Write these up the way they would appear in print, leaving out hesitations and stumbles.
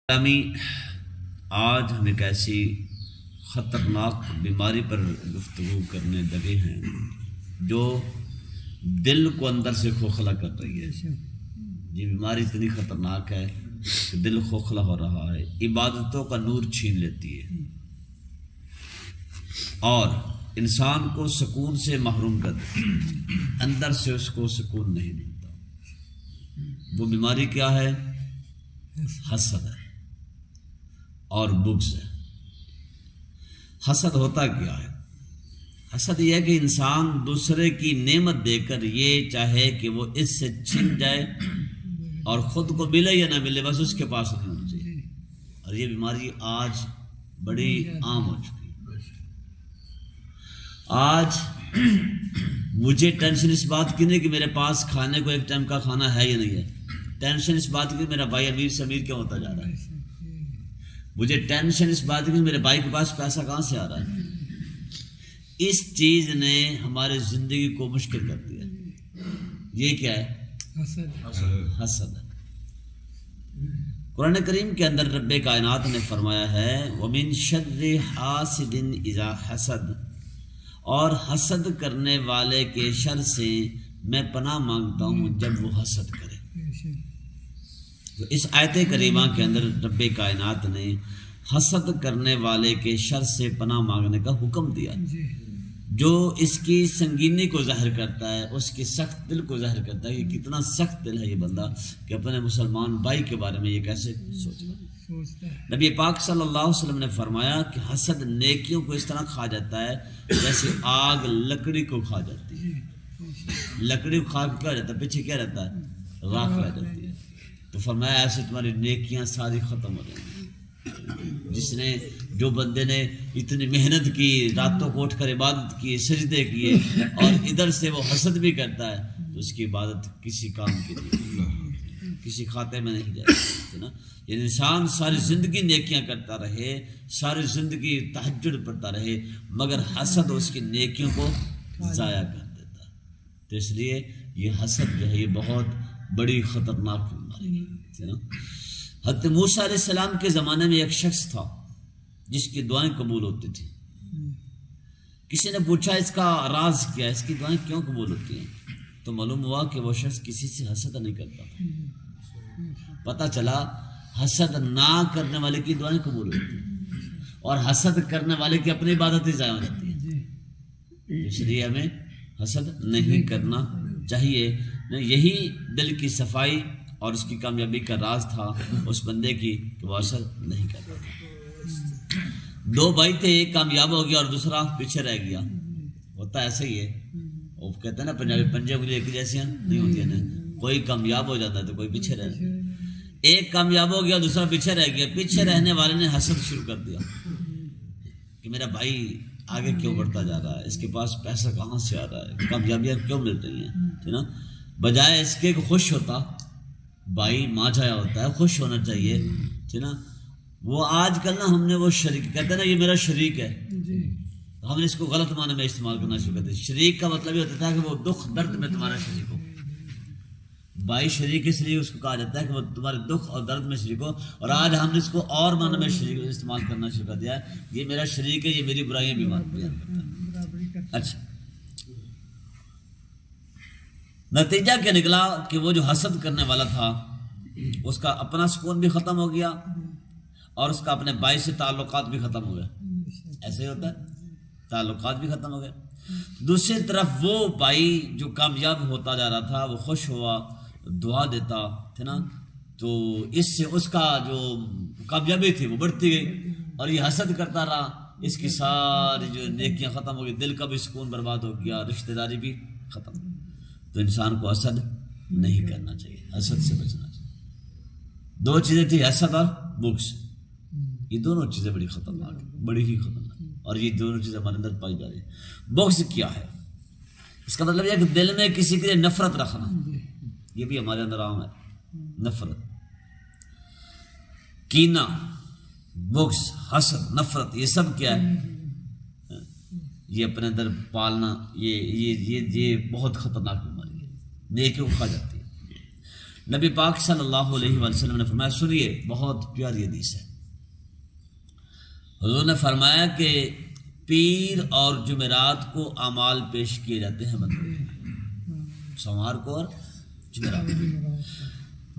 آج ہم ایک ایسی خطرناک بیماری پر گفتگو کرنے لگے ہیں جو دل کو اندر سے کھوکھلا کر رہی ہے۔ یہ بیماری اتنی خطرناک ہے کہ دل کھوکھلا ہو رہا ہے، عبادتوں کا نور چھین لیتی ہے اور انسان کو سکون سے محروم کر دیتی ہے، اندر سے اس کو سکون نہیں ملتا۔ وہ بیماری کیا ہے؟ حسد ہے اور بغض ہے۔ حسد ہوتا کیا ہے؟ حسد یہ ہے کہ انسان دوسرے کی نعمت دے کر یہ چاہے کہ وہ اس سے چھن جائے اور خود کو ملے یا نہ ملے، بس اس کے پاس نہیں ہونا چاہیے۔ اور یہ بیماری آج بڑی عام ہو چکی ہے۔ آج مجھے ٹینشن اس بات کی نہیں کہ میرے پاس کھانے کو ایک ٹائم کا کھانا ہے یا نہیں ہے، ٹینشن اس بات کی میرا بھائی امیر سے امیر کیوں ہوتا جا رہا ہے، مجھے ٹینشن اس بات کی میرے بھائی کے پاس پیسہ کہاں سے آ رہا ہے۔ اس چیز نے ہمارے زندگی کو مشکل کر دیا۔ یہ کیا ہے؟ حسد ہے۔ قرآن کریم کے اندر رب کائنات نے فرمایا ہے وَمِن شَرِّ حَاسِدٍ إِذَا حَسَدَ، اور حسد کرنے والے کے شر سے میں پناہ مانگتا ہوں جب وہ حسد کرے۔ تو اس آیت کریمہ کے اندر رب کائنات نے حسد کرنے والے کے شر سے پناہ مانگنے کا حکم دیا، جو اس کی سنگینی کو ظاہر کرتا ہے، اس کی سخت دل کو ظاہر کرتا ہے کہ کتنا سخت دل ہے یہ بندہ کہ اپنے مسلمان بھائی کے بارے میں یہ کیسے سوچتا ہے۔ نبی پاک صلی اللہ علیہ وسلم نے فرمایا کہ حسد نیکیوں کو اس طرح کھا جاتا ہے جیسے آگ لکڑی کو کھا جاتی ہے۔ لکڑی کو کھا کے کیا رہتا ہے؟ پیچھے کیا رہتا ہے؟ راکھ رہ جاتی ہے۔ تو فرمایا ایسے تمہاری نیکیاں ساری ختم ہو جائیں گی۔ جو بندے نے اتنی محنت کی، راتوں کو اٹھ کر عبادت کی، سجدے کیے، اور ادھر سے وہ حسد بھی کرتا ہے تو اس کی عبادت کسی کام کی نہیں، کسی کھاتے میں نہیں جائے گی نا۔ یہ انسان ساری زندگی نیکیاں کرتا رہے، ساری زندگی تہجد پڑھتا رہے، مگر حسد اس کی نیکیوں کو ضائع کر دیتا ہے۔ تو اس لیے یہ حسد جو ہے یہ بہت بڑی خطرناک بیماری ہے نا۔ حضرت موسیٰ علیہ السلام کے زمانے میں ایک شخص تھا جس کی دعائیں قبول ہوتی تھی۔ کسی نے پوچھا اس کا راز کیا ہے، اس کی دعائیں کیوں قبول ہوتی ہیں؟ تو معلوم ہوا کہ وہ شخص کسی سے حسد نہیں کرتا تھا۔ پتہ چلا حسد نہ کرنے والے کی دعائیں قبول ہوتی ہیں اور حسد کرنے والے کی اپنی عبادتیں ضائع ہو جاتی ہیں۔ اس لیے ہمیں حسد نہیں کرنا چاہیے۔ یہی دل کی صفائی اور اس کی کامیابی کا راز تھا اس بندے کی کہ وہ حسد نہیں کرتا تھا۔ دو بھائی تھے، ایک کامیاب ہو گیا اور دوسرا پیچھے رہ گیا۔ ہوتا ایسا ہی ہے، وہ کہتے ہیں نا پنجابی پنجے انگلی ایک جیسیاں نہیں ہوتی ہیں نا، کوئی کامیاب ہو جاتا ہے تو کوئی پیچھے رہ جاتا ہے۔ ایک کامیاب ہو گیا دوسرا پیچھے رہ گیا۔ پیچھے رہنے والے نے حسد شروع کر دیا کہ میرا بھائی آگے کیوں بڑھتا جا رہا ہے، اس کے پاس پیسہ کہاں سے آ رہا ہے، کامیابیاں کیوں مل رہی ہیں، ہے نا۔ بجائے اس کے خوش ہوتا، بھائی ماں جایا ہوتا ہے، خوش ہونا چاہیے، ہے نا۔ وہ آج کل نا ہم نے وہ شریک کہتے ہیں نا یہ میرا شریک ہے، ہم نے اس کو غلط معنی میں استعمال کرنا شروع کر دیا۔ شریک کا مطلب یہ ہوتا تھا کہ وہ دکھ درد میں تمہارا شریک ہو۔ بھائی شریک اس لیے اس کو کہا جاتا ہے کہ وہ تمہارے دکھ اور درد میں شریک ہو، اور آج ہم نے اس کو اور معنی میں شریک استعمال کرنا شروع کر دیا ہے، یہ میرا شریک ہے، یہ میری برائیاں بھی بیان کرتا ہے۔ اچھا، نتیجہ کیا نکلا کہ وہ جو حسد کرنے والا تھا اس کا اپنا سکون بھی ختم ہو گیا اور اس کا اپنے بھائی سے تعلقات بھی ختم ہو گئے۔ ایسے ہی ہوتا ہے، تعلقات بھی ختم ہو گئے۔ دوسری طرف وہ بھائی جو کامیاب ہوتا جا رہا تھا وہ خوش ہوا، دعا دیتا تھا نا، تو اس سے اس کا جو کامیابی تھی وہ بڑھتی گئی، اور یہ حسد کرتا رہا، اس کی ساری جو نیکیاں ختم ہو گئی، دل کا بھی سکون برباد ہو گیا، رشتہ داری بھی ختم۔ تو انسان کو حسد نہیں کرنا چاہیے، حسد سے بچنا چاہیے۔ دو چیزیں تھیں، حسد اور بغض، یہ دونوں چیزیں بڑی خطرناک ہیں، بڑی ہی خطرناک، اور یہ دونوں چیزیں ہمارے اندر پائی جا رہی ہیں۔ بغض کیا ہے؟ اس کا مطلب یہ ہے کہ دل میں کسی کے لیے نفرت رکھنا، یہ بھی ہمارے اندر عام ہے۔ نفرت، کینہ، بغض، حسد، نفرت، یہ سب کیا ہے؟ یہ اپنے اندر پالنا، یہ بہت خطرناک بیماری ہے، نیکیوں کو کھا جاتی ہے۔ نبی پاک صلی اللہ علیہ وسلم نے فرمایا، سنیے بہت پیاری حدیث ہے، حضور نے فرمایا کہ پیر اور جمعرات کو اعمال پیش کیے جاتے ہیں بندوں، سوموار کو اور جمعرات کو،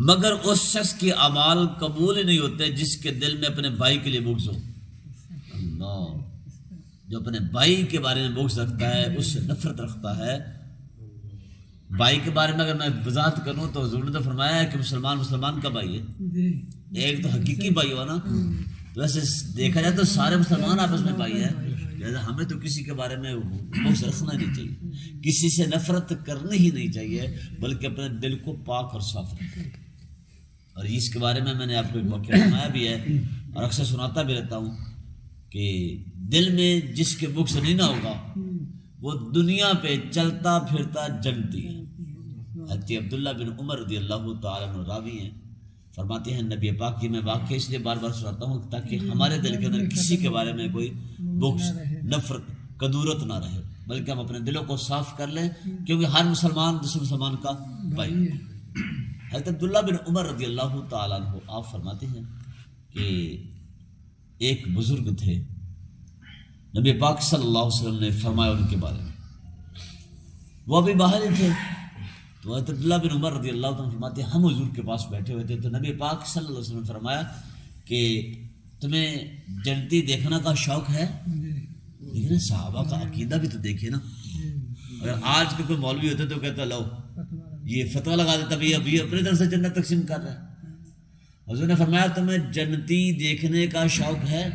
مگر اس شخص کے اعمال قبول ہی نہیں ہوتے جس کے دل میں اپنے بھائی کے لیے بغض ہو۔ اللہ، جو اپنے بھائی کے بارے میں بغض رکھتا ہے، اس سے نفرت رکھتا ہے۔ بھائی کے بارے میں اگر میں وضاحت کروں تو حضور نے تو فرمایا ہے کہ مسلمان کا بھائی ہے، ایک تو حقیقی بھائی ہوا نا، تو ویسے دیکھا جائے تو سارے مسلمان آپس میں بھائی ہیں، لہٰذا ہمیں تو کسی کے بارے میں بغض رکھنا نہیں چاہیے، کسی سے نفرت کرنی ہی نہیں چاہیے، بلکہ اپنے دل کو پاک اور صاف رکھیں۔ اور اس کے بارے میں نے آپ کو ایک واقعہ سنایا بھی ہے اور اکثر سناتا بھی رہتا ہوں کہ دل میں جس کے بغض نہیں نہ ہوگا وہ دنیا پہ چلتا پھرتا جنتی ہے۔ حضرت عبداللہ بن عمر رضی اللہ تعالیٰ عنہ راوی ہیں، فرماتے ہیں نبی پاک کی میں واقعہ اس لیے بار بار سناتا ہوں تاکہ ہمارے دل کے اندر کسی کے بارے میں کوئی بغض، نفرت، کدورت نہ رہے، بلکہ ہم اپنے دلوں کو صاف کر لیں، کیونکہ ہر مسلمان دوسرے مسلمان کا بھائی ہے۔ حضرت عبداللہ بن عمر رضی اللہ تعالیٰ عنہ آپ فرماتے ہیں کہ ایک بزرگ تھے، نبی پاک صلی اللہ علیہ وسلم نے فرمایا ان کے بارے میں، وہ ابھی باہر ہی تھے، تو حضرت عبداللہ بن عمر رضی اللہ عنہ فرماتے ہیں ہم حضور کے پاس بیٹھے ہوئے تھے، تو نبی پاک صلی اللہ علیہ وسلم نے فرمایا کہ تمہیں جنتی دیکھنا کا شوق ہے؟ لیکن صحابہ کا عقیدہ بھی تو دیکھے نا، اگر آج کے کوئی مولوی ہوتے تو کہتا لو یہ فتویٰ لگا دیتا بھی اب یہ اپنی طرف سے جنت تقسیم کر رہا ہے۔ حضور نے فرمایا تمہیں جنتی دیکھنے کا شوق ہے؟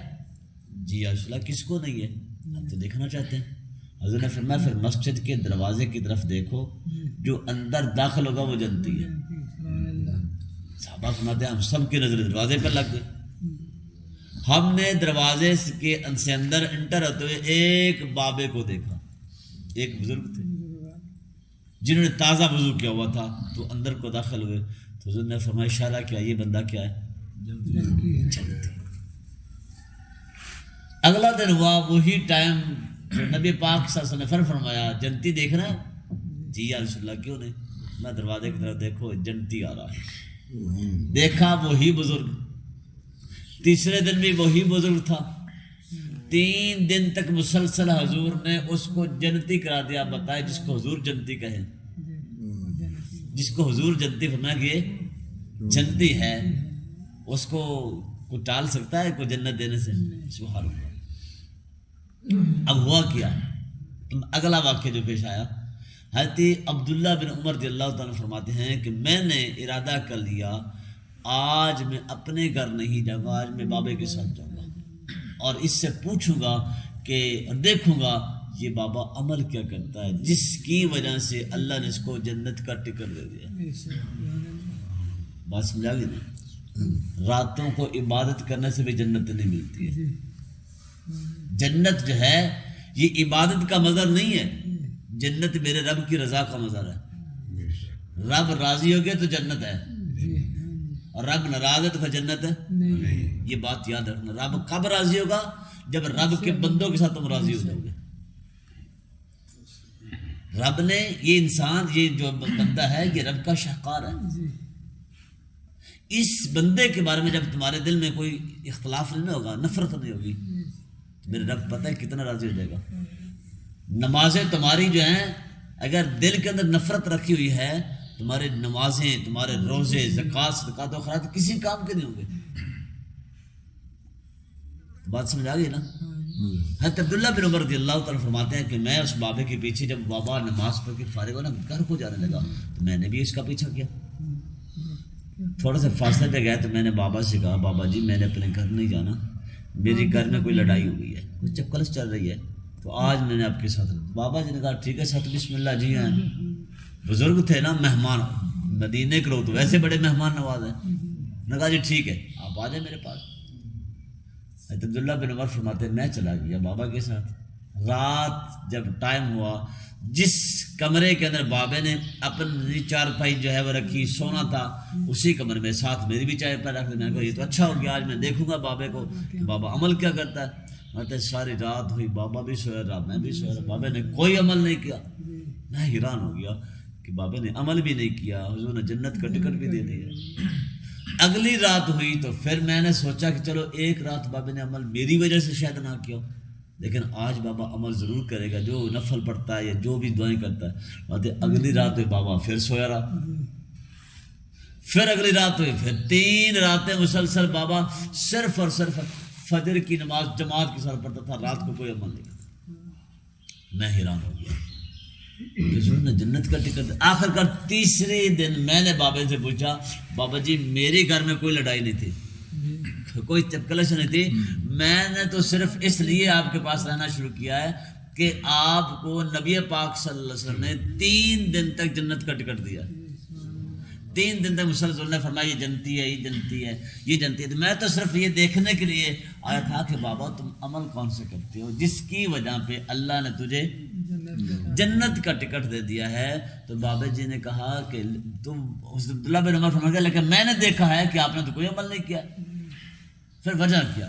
جی یا رسول اللہ، کس کو نہیں ہے، ہم تو دیکھنا چاہتے ہیں۔ حضور نے فرمایا پھر مسجد کے دروازے کی طرف دیکھو، جو اندر داخل ہوگا وہ جنتی ہے۔ صحابہ فرماتے ہیں ہم سب کی نظر دروازے پر لگ گئی، ہم نے دروازے کے سے اندر انٹر ہوتے ہوئے ایک بابے کو دیکھا، ایک بزرگ تھے جنہوں نے تازہ وضو کیا ہوا تھا، تو اندر کو داخل ہوئے تو حضور نے فرمایا اشارہ کیا، یہ بندہ کیا ہے؟ جنتی۔ اگلا دن ہوا، وہی ٹائم، نبی پاک صلی اللہ علیہ وسلم نے فرمایا جنتی دیکھنا ہے؟ جی یا رسول اللہ، کیوں نہیں، میں دروازے کی طرف دیکھو جنتی آ رہا ہے۔ دیکھا وہی بزرگ، تیسرے دن بھی وہی بزرگ تھا، 3 دن تک مسلسل حضور نے اس کو جنتی کرا دیا۔ بتائے جس کو حضور جنتی کہیں، جس کو حضور جنتی فرمایا کہ یہ جنتی ہے، اس کو کوئی ٹال سکتا ہے کوئی جنت دینے سے؟ سبحان اللہ۔ اب ہوا کیا، اگلا واقعہ جو پیش آیا، حضرت عبداللہ بن عمر رضی اللہ تعالیٰ فرماتے ہیں کہ میں نے ارادہ کر لیا آج میں اپنے گھر نہیں جاؤں گا، آج میں بابے کے ساتھ جاؤں گا اور اس سے پوچھوں گا کہ دیکھوں گا یہ بابا عمل کیا کرتا ہے جس کی وجہ سے اللہ نے اس کو جنت کا ٹکٹ دے دیا۔ بات سمجھا گئی نا؟ راتوں کو عبادت کرنے سے بھی جنت نہیں ملتی ہے۔ جنت جو ہے یہ عبادت کا مظہر نہیں ہے، جنت میرے رب کی رضا کا مظہر ہے۔ رب راضی ہو گیا تو جنت ہے، اور رب ناراض ہے تو پھر جنت ہے نہیں۔ یہ بات یاد رکھنا، رب کب راضی ہوگا؟ جب رب کے بندوں کے ساتھ تم راضی ہو جاؤ گے۔ رب نے یہ انسان، یہ جو بندہ ہے یہ رب کا شاہکار ہے، اس بندے کے بارے میں جب تمہارے دل میں کوئی اختلاف نہیں ہوگا، نفرت نہیں ہوگی، تو میرے رب پتہ ہے کتنا راضی ہو جائے گا۔ نمازیں تمہاری جو ہیں اگر دل کے اندر نفرت رکھی ہوئی ہے، تمہارے نمازیں، تمہارے روزے، زکوٰۃ، صدقات و خیرات کسی کام کے نہیں ہوں گے۔ بات سمجھ آ گئی نا؟ حضرت عبداللہ بن عمر رضی اللہ تعالیٰ فرماتے ہیں کہ میں اس بابے کے پیچھے، جب بابا نماز پڑھ کے فارغ ہونا گھر کو جانے لگا تو میں نے بھی اس کا پیچھا کیا۔ تھوڑا سا فاصلے پہ گیا تو میں نے بابا سے کہا بابا جی میں نے اپنے گھر نہیں جانا، میری گھر میں کوئی لڑائی ہو گئی ہے، کچھ چکلس چل رہی ہے، تو آج میں نے آپ کے ساتھ۔ بابا جی نے کہا ٹھیک ہے ساتھ بسم اللہ جی ہیں، بزرگ تھے نا، مہمان، مدینے کے لوگ تو ویسے بڑے مہمان نواز ہیں، نے کہا جی ٹھیک ہے آپ آ جائیں میرے پاس۔ حضرت عبداللہ بن عمر فرماتے ہیں میں چلا گیا بابا کے ساتھ۔ رات جب ٹائم ہوا، جس کمرے کے اندر بابے نے اپنی چارپائی جو ہے وہ رکھی، سونا تھا، اسی کمرے میں ساتھ میری بھی چائے پہ رکھ دی۔ میں نے کہا یہ تو اچھا ہو گیا، آج میں دیکھوں گا بابے کو کہ بابا عمل کیا کرتا ہے۔ مطلب ساری رات ہوئی، بابا بھی سویا رہا، میں بھی سویا رہا، بابے نے کوئی عمل نہیں کیا۔ میں حیران ہو گیا کہ بابا نے عمل بھی نہیں کیا، حضور نے جنت کا ٹکٹ بھی دے دیا۔ اگلی رات ہوئی تو پھر میں نے سوچا کہ چلو ایک رات بابا نے عمل میری وجہ سے شاید نہ کیا، لیکن آج بابا عمل ضرور کرے گا، جو نفل پڑھتا ہے یا جو بھی دعائیں کرتا ہے۔ اگلی رات ہوئی بابا پھر سویا رہا، پھر اگلی رات ہوئی، پھر 3 راتیں مسلسل بابا صرف اور صرف فجر کی نماز جماعت کے ساتھ پڑھتا تھا، رات کو کوئی عمل نہیں کرتا۔ میں حیران ہو گیا، حضور نے جنت کا ٹکٹ۔ آخر کار تیسرے دن میں نے بابا سے پوچھا، بابا جی میرے گھر میں کوئی لڑائی نہیں تھی، کوئی کلش نہیں تھی، میں نے تو صرف اس لیے آپ کے پاس رہنا شروع کیا ہے کہ آپ کو نبی پاک صلی اللہ علیہ وسلم نے 3 دن تک جنت کا ٹکٹ دیا، 3 دن تک مسلسل نے فرمایا یہ جنتی ہے، یہ جنتی ہے، یہ جنتی ہے۔ میں تو صرف یہ دیکھنے کے لیے آیا تھا کہ بابا تم عمل کون سے کرتے ہو جس کی وجہ پہ اللہ نے تجھے جنت کا ٹکٹ دے دیا ہے۔ تو بابا جی نے کہا کہ تم عبداللہ بن عمر فرمایا لیکن میں نے دیکھا ہے کہ آپ نے تو کوئی عمل نہیں کیا، پھر وجہ کیا؟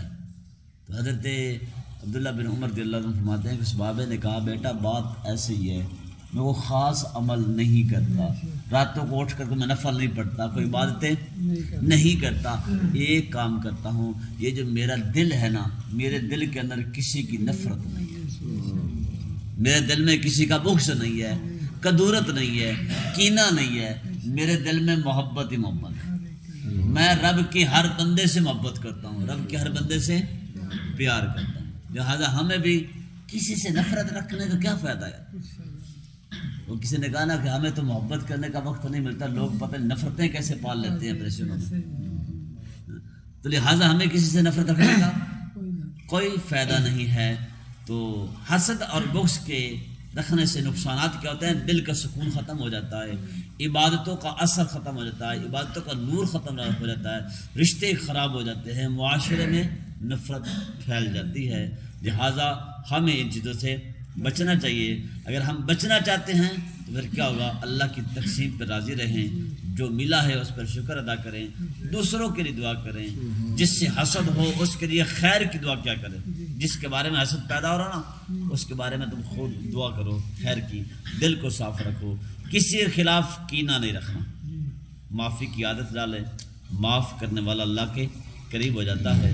تو حضرت عبداللہ بن عمر رضی اللہ عنہ فرماتے ہیں کہ اس بابے نے کہا بیٹا بات ایسی ہے، میں وہ خاص عمل نہیں کرتا، راتوں کو اٹھ کر میں نفل نہیں پڑھتا، کوئی عبادتیں نہیں کرتا، ایک کام کرتا ہوں، یہ جو میرا دل ہے نا، میرے دل کے اندر کسی کی نفرت نہیں ہے، میرے دل میں کسی کا بغض نہیں ہے، کدورت نہیں ہے، کینہ نہیں ہے، میرے دل میں محبت ہی محبت ہے۔ میں رب کے ہر بندے سے محبت کرتا ہوں، رب کے ہر بندے سے پیار کرتا ہوں، لہٰذا ہمیں بھی کسی سے نفرت رکھنے کا کیا فائدہ ہے؟ وہ کسی نے کہا نا کہ ہمیں تو محبت کرنے کا وقت نہیں ملتا، لوگ پتہ نفرتیں کیسے پال لیتے ہیں پریشانوں میں، تو لہٰذا ہمیں کسی سے نفرت رکھنے کا کوئی فائدہ نہیں ہے۔ تو حسد اور بغض کے رکھنے سے نقصانات کیا ہوتے ہیں؟ دل کا سکون ختم ہو جاتا ہے، عبادتوں کا اثر ختم ہو جاتا ہے، عبادتوں کا نور ختم ہو جاتا ہے، رشتے خراب ہو جاتے ہیں، معاشرے میں نفرت پھیل جاتی ہے۔ لہٰذا ہمیں ان چیزوں سے بچنا چاہیے۔ اگر ہم بچنا چاہتے ہیں تو پھر کیا ہوگا؟ اللہ کی تقسیم پہ راضی رہیں، جو ملا ہے اس پر شکر ادا کریں، دوسروں کے لیے دعا کریں، جس سے حسد ہو اس کے لیے خیر کی دعا کیا کریں، جس کے بارے میں حسد پیدا ہو رہا نا اس کے بارے میں تم خود دعا کرو خیر کی، دل کو صاف رکھو، کسی کے خلاف کینہ نہیں رکھنا، معافی کی عادت ڈالیں، معاف کرنے والا اللہ کے قریب ہو جاتا ہے۔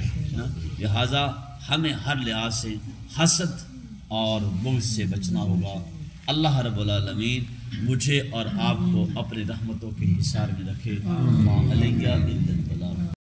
لہٰذا ہمیں ہر لحاظ سے حسد اور بغض سے بچنا ہوگا۔ اللہ رب العالمین مجھے اور آپ کو اپنے رحمتوں کے حصار میں رکھے۔ ما علیہ الا البلاغ۔